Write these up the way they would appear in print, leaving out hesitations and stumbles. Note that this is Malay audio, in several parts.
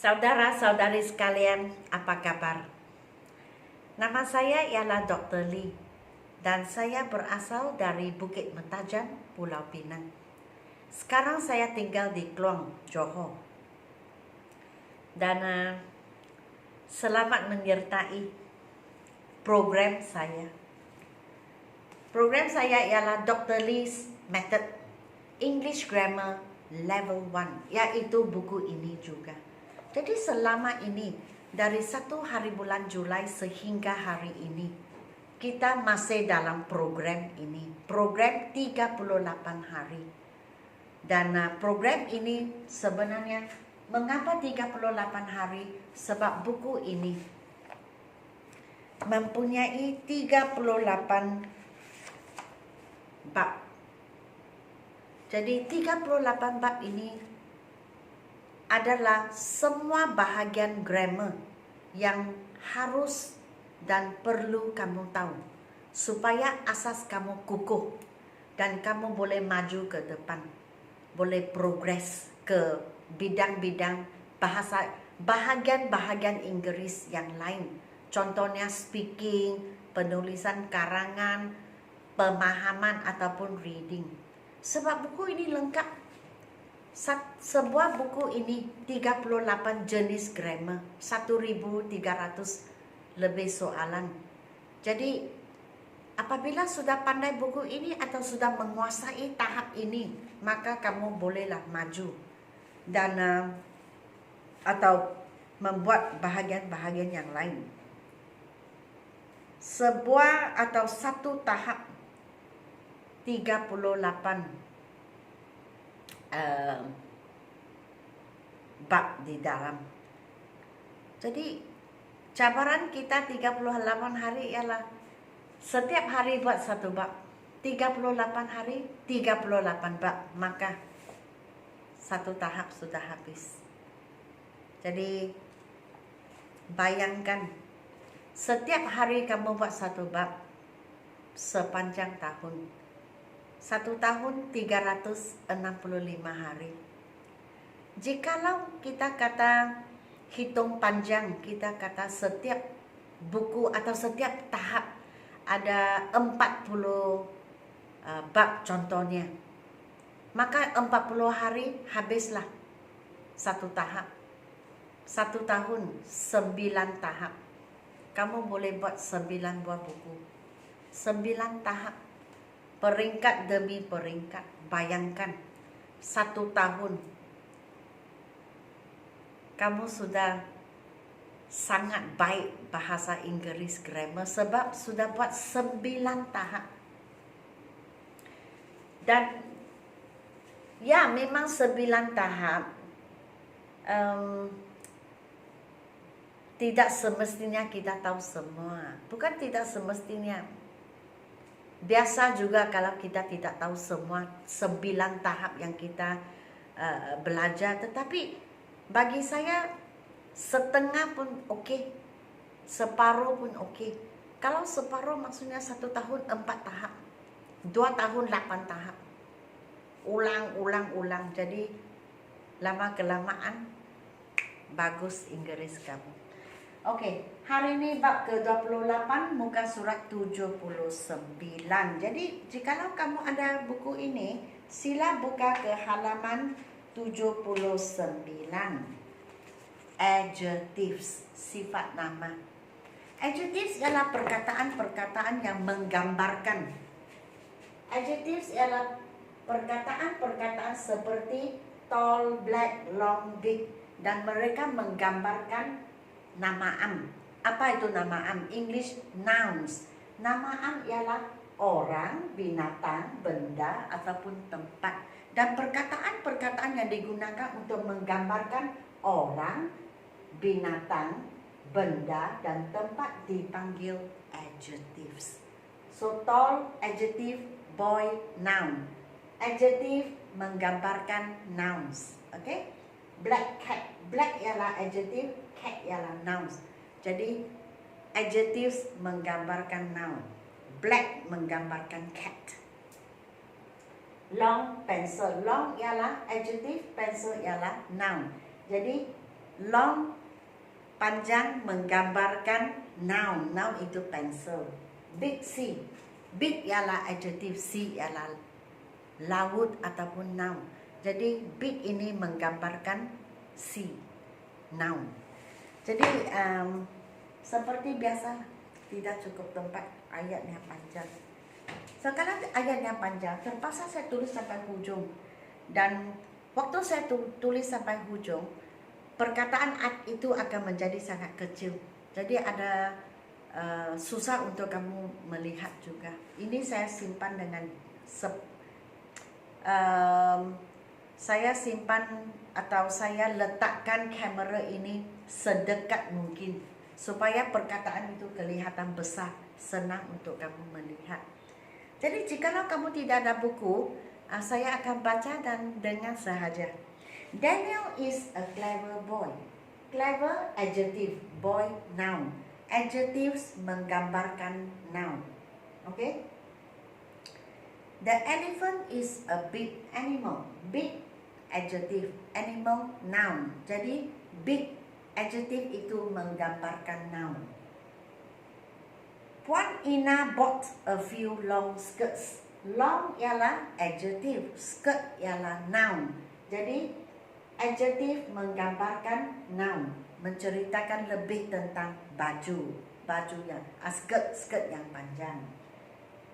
Saudara-saudari sekalian, apa kabar? Nama saya ialah Dr. Lee dan saya berasal dari Bukit Mentajan, Pulau Pinang. Sekarang saya tinggal di Kluang, Johor. Dan selamat menyertai program saya. Program saya ialah Dr. Lee's Method English Grammar Level 1, yaitu buku ini juga. Jadi selama ini, dari 1 hari bulan Julai sehingga hari ini, kita masih dalam program ini. Program 38 hari. Dan program ini sebenarnya, mengapa 38 hari? Sebab buku ini mempunyai 38 bab. Jadi 38 bab ini adalah semua bahagian grammar yang harus dan perlu kamu tahu supaya asas kamu kukuh dan kamu boleh maju ke depan, boleh progres ke bidang-bidang bahasa, bahagian-bahagian Inggris yang lain. Contohnya speaking, penulisan karangan, pemahaman ataupun reading. Sebab buku ini lengkap. Sebuah buku ini 38 jenis grammar, 1.300 lebih soalan. Jadi apabila sudah pandai buku ini atau sudah menguasai tahap ini, maka kamu bolehlah maju dan atau membuat bahagian-bahagian yang lain. Sebuah atau satu tahap 38 bab di dalam. Jadi cabaran kita 38 hari ialah setiap hari buat satu bab. 38 hari 38 bab, maka satu tahap sudah habis. Jadi bayangkan setiap hari kamu buat satu bab sepanjang tahun. 1 tahun 365 hari. Jikalau kita kata hitung panjang, kita kata setiap buku atau setiap tahap ada 40 bab contohnya, maka 40 hari habislah satu tahap. 1 tahun 9 tahap. Kamu boleh buat 9 buah buku, 9 tahap, peringkat demi peringkat. Bayangkan 1 tahun kamu sudah sangat baik bahasa Inggris grammar sebab sudah buat 9 tahap. Dan ya, memang 9 tahap tidak semestinya kita tahu semua. Bukan tidak semestinya. Biasa juga kalau kita tidak tahu semua 9 tahap yang kita belajar. Tetapi bagi saya setengah pun okey, separuh pun okey. Kalau separuh maksudnya 1 tahun 4 tahap, 2 tahun 8 tahap. Ulang. Jadi lama-kelamaan bagus Inggris kamu. Okey, hari ini bab ke-28, muka surat 79. Jadi jikalau kamu ada buku ini, sila buka ke halaman 79. Adjectives, sifat nama. Adjectives ialah perkataan-perkataan yang menggambarkan. Adjectives ialah perkataan-perkataan seperti tall, black, long, big, dan mereka menggambarkan nama am. Apa itu nama am? English nouns. Nama am ialah orang, binatang, benda ataupun tempat. Dan perkataan-perkataan yang digunakan untuk menggambarkan orang, binatang, benda dan tempat dipanggil adjectives. So tall, adjective, boy, noun. Adjective menggambarkan nouns. Okay? Black cat. Black ialah adjective, cat ialah nouns. Jadi adjectives menggambarkan noun, black menggambarkan cat. Long, pencil. Long ialah adjective, pencil ialah noun. Jadi Long, panjang, menggambarkan noun. Noun itu pencil. Big sea. Big ialah adjective, sea ialah laut ataupun noun. Jadi big ini menggambarkan sea, noun. Jadi seperti biasa, tidak cukup tempat, ayatnya panjang. Sekarang ayatnya panjang, terpaksa saya tulis sampai hujung. Dan waktu saya tulis sampai hujung, perkataan itu akan menjadi sangat kecil. Jadi ada susah untuk kamu melihat juga. Ini saya simpan dengan saya simpan atau saya letakkan kamera ini sedekat mungkin supaya perkataan itu kelihatan besar, senang untuk kamu melihat. Jadi jikalau kamu tidak ada buku, saya akan baca dan dengar sahaja. Daniel is a clever boy. Clever adjective, boy noun. Adjectives menggambarkan noun. Okay? The elephant is a big animal. Big adjective, animal noun. Jadi big adjective itu menggambarkan noun. Puan Ina bought a few long skirts. Long ialah adjective, skirt ialah noun. Jadi adjective menggambarkan noun, menceritakan lebih tentang baju yang skirt yang panjang.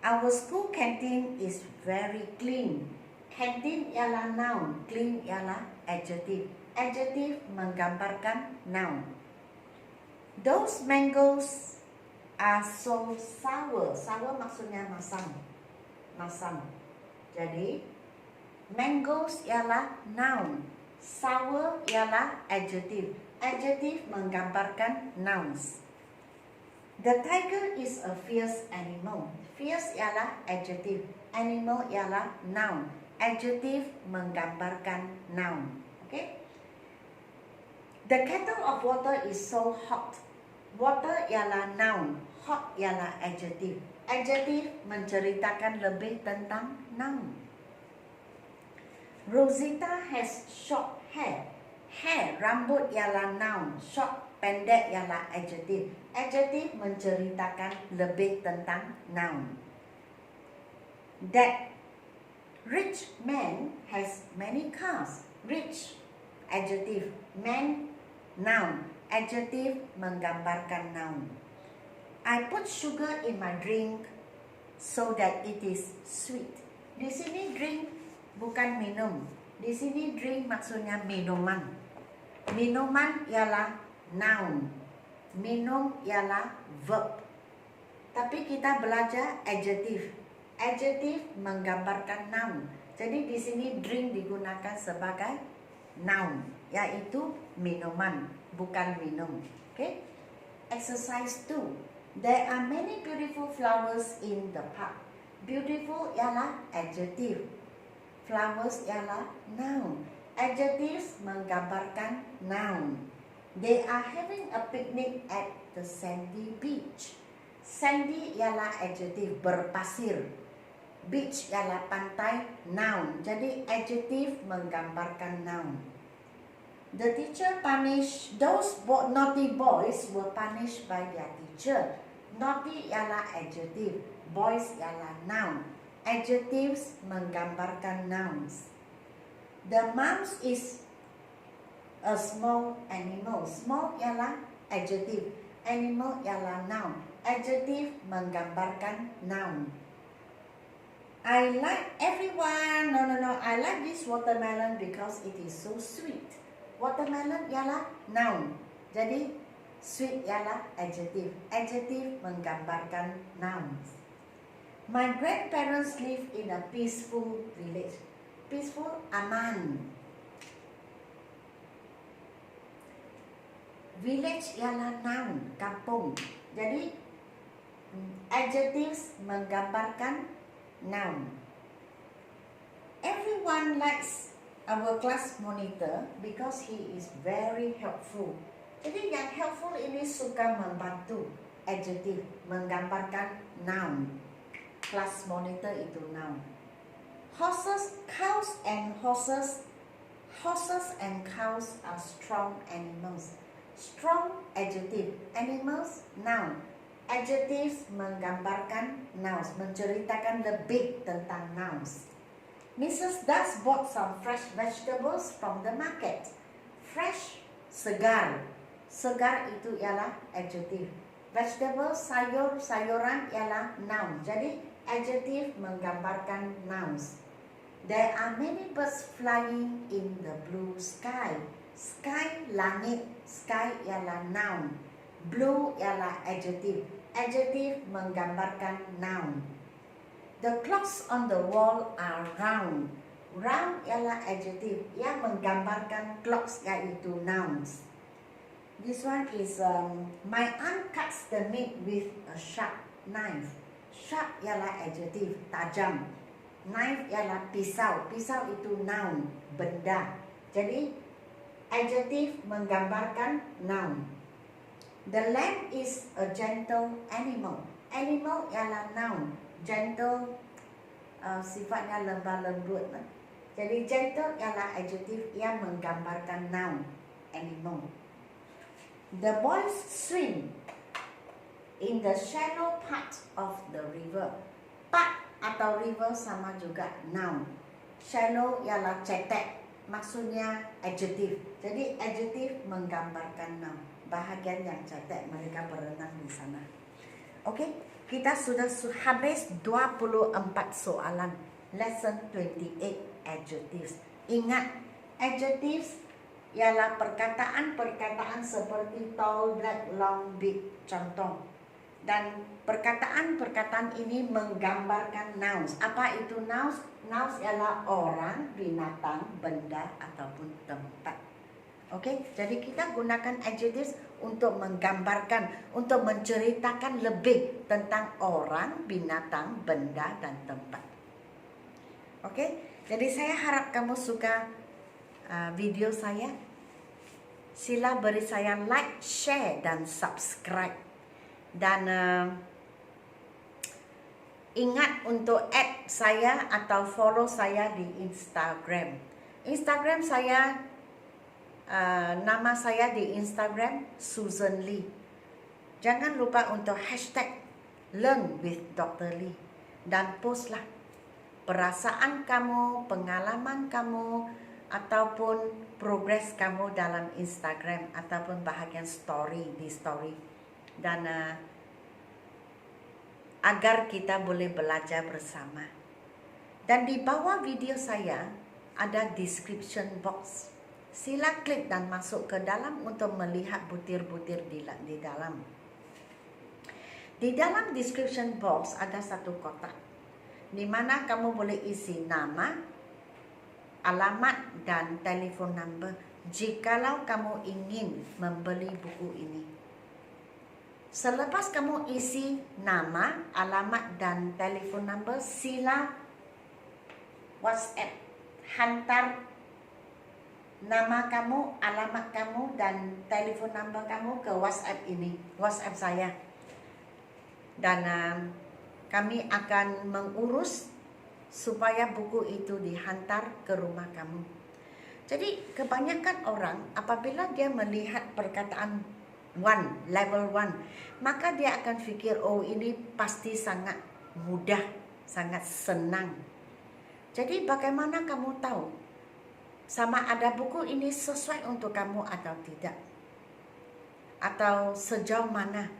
Our school canteen is very clean. Canteen ialah noun, clean ialah adjective. Adjective menggambarkan noun. Those mangoes are so sour. Sour maksudnya masam. Jadi mangoes ialah noun, sour ialah adjective. Adjective menggambarkan nouns. The tiger is a fierce animal. Fierce ialah adjective, animal ialah noun. Adjective menggambarkan noun. Okay? The kettle of water is so hot. Water ialah noun, hot ialah adjective. Adjective menceritakan lebih tentang noun. Rosita has short hair. Hair, rambut ialah noun, short, pendek ialah adjective. Adjective menceritakan lebih tentang noun. That rich man has many cars. Rich, adjective. Man, noun. Adjective menggambarkan noun. I put sugar in my drink so that it is sweet. Di sini drink bukan minum. Di sini drink maksudnya minuman. Minuman ialah noun. Minum ialah verb. Tapi kita belajar adjective. Adjective menggambarkan noun. Jadi di sini drink digunakan sebagai noun, yaitu minuman, bukan minum. Okay? Exercise 2. There are many beautiful flowers in the park. Beautiful ialah adjective. Flowers ialah noun. Adjectives menggambarkan noun. They are having a picnic at the sandy beach. Sandy ialah adjective, berpasir. Beach ialah pantai, noun. Jadi adjective menggambarkan noun. The teacher punished those naughty boys were punished by their teacher. Naughty ialah adjective, boys ialah noun. Adjectives menggambarkan nouns. The mouse is a small animal. Small ialah adjective, animal ialah noun. Adjective menggambarkan noun. I like everyone. No. I like this watermelon because it is so sweet. Watermelon ialah noun. Jadi sweet ialah adjective. Adjective menggambarkan nouns. My grandparents live in a peaceful village. Peaceful, aman. Village ialah noun, kampung. Jadi adjectives menggambarkan noun. Everyone likes our class monitor because he is very helpful. Jadi yang helpful ini suka membantu. Adjective menggambarkan noun. Class monitor itu noun. Horses, cows and horses Horses and cows are strong animals. Strong adjective, animals noun. Adjectives menggambarkan nouns, menceritakan lebih tentang nouns. Mrs. Das bought some fresh vegetables from the market. Fresh, segar. Segar itu ialah adjective. Vegetable, sayur, sayuran ialah noun. Jadi adjective menggambarkan nouns. There are many birds flying in the blue sky. Sky, langit. Sky ialah noun. Blue ialah adjective. Adjective menggambarkan noun. The clocks on the wall are round. Round ialah adjective yang menggambarkan clocks iaitu nouns. This one is my aunt cuts the meat with a sharp knife. Sharp ialah adjective, tajam. Knife ialah pisau. Pisau itu noun, benda. Jadi adjective menggambarkan noun. The lamb is a gentle animal. Animal ialah noun. Gentle sifatnya lembah lembut. Jadi gentle ialah adjective yang menggambarkan noun, animal. The boys swim in the shallow part of the river. Part atau river sama juga noun. Shallow ialah cetek, maksudnya adjective. Jadi adjective menggambarkan noun. Bahagian yang cetek, mereka berenang di sana. Okey, kita sudah habis 24 soalan. Lesson 28 adjectives. Ingat, adjectives ialah perkataan-perkataan seperti tall, black, long, big, contoh. Dan perkataan-perkataan ini menggambarkan nouns. Apa itu nouns? Nouns ialah orang, binatang, benda ataupun tempat. Okey, jadi kita gunakan adjectives untuk menggambarkan, untuk menceritakan lebih tentang orang, binatang, benda dan tempat. Okey, jadi saya harap kamu suka video saya. Sila beri saya like, share dan subscribe. Dan ingat untuk add saya atau follow saya di Instagram. Instagram saya, nama saya di Instagram Susan Lee. Jangan lupa untuk hashtag Learn with Dr. Lee. Dan postlah perasaan kamu, pengalaman kamu, ataupun progres kamu dalam Instagram ataupun bahagian story di story. Dan agar kita boleh belajar bersama. Dan di bawah video saya ada description box. Sila klik dan masuk ke dalam untuk melihat butir-butir di dalam. Di dalam description box ada satu kotak di mana kamu boleh isi nama, alamat dan telefon number jikalau kamu ingin membeli buku ini. Selepas kamu isi nama, alamat dan telefon number, sila WhatsApp, hantar nama kamu, alamat kamu dan telefon number kamu ke WhatsApp ini, WhatsApp saya. Dan kami akan mengurus supaya buku itu dihantar ke rumah kamu. Jadi kebanyakan orang apabila dia melihat perkataan level 1, maka dia akan fikir, oh ini pasti sangat mudah, sangat senang. Jadi bagaimana kamu tahu sama ada buku ini sesuai untuk kamu atau tidak? Atau sejauh mana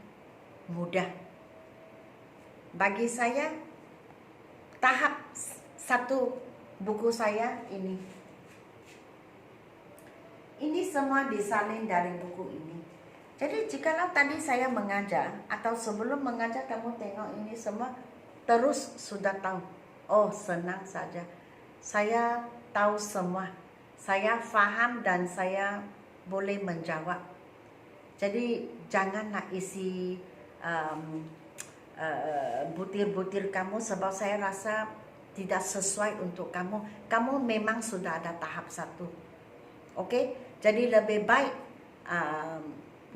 mudah? Bagi saya, tahap 1 buku saya ini. Ini semua disalin dari buku ini. Jadi jikalau tadi saya mengajar atau sebelum mengajar kamu tengok ini semua, terus sudah tahu. Oh, senang saja. Saya tahu semua. Saya faham dan saya boleh menjawab. Jadi janganlah isi butir-butir kamu sebab saya rasa tidak sesuai untuk kamu. Kamu memang sudah ada tahap 1. Okey? Jadi lebih baik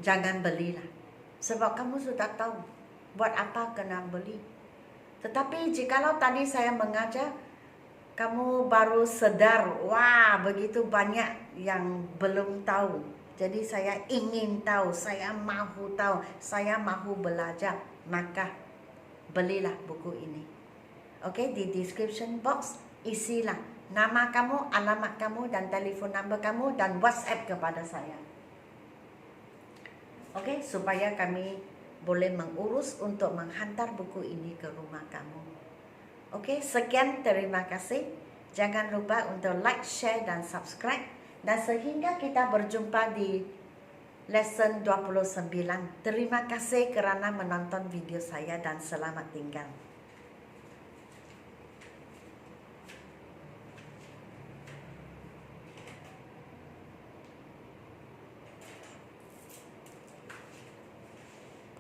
jangan belilah. Sebab kamu sudah tahu buat apa kena beli. Tetapi jikalau tadi saya mengajar, kamu baru sadar, wah begitu banyak yang belum tahu. Jadi saya ingin tahu, saya mahu tahu, saya mahu belajar. Maka belilah buku ini. Oke, di description box isilah nama kamu, alamat kamu, dan telefon number kamu, dan WhatsApp kepada saya. Oke, supaya kami boleh mengurus untuk menghantar buku ini ke rumah kamu. Oke, sekian, terima kasih. Jangan lupa untuk like, share, dan subscribe. Dan sehingga kita berjumpa di lesson 29. Terima kasih kerana menonton video saya dan selamat tinggal.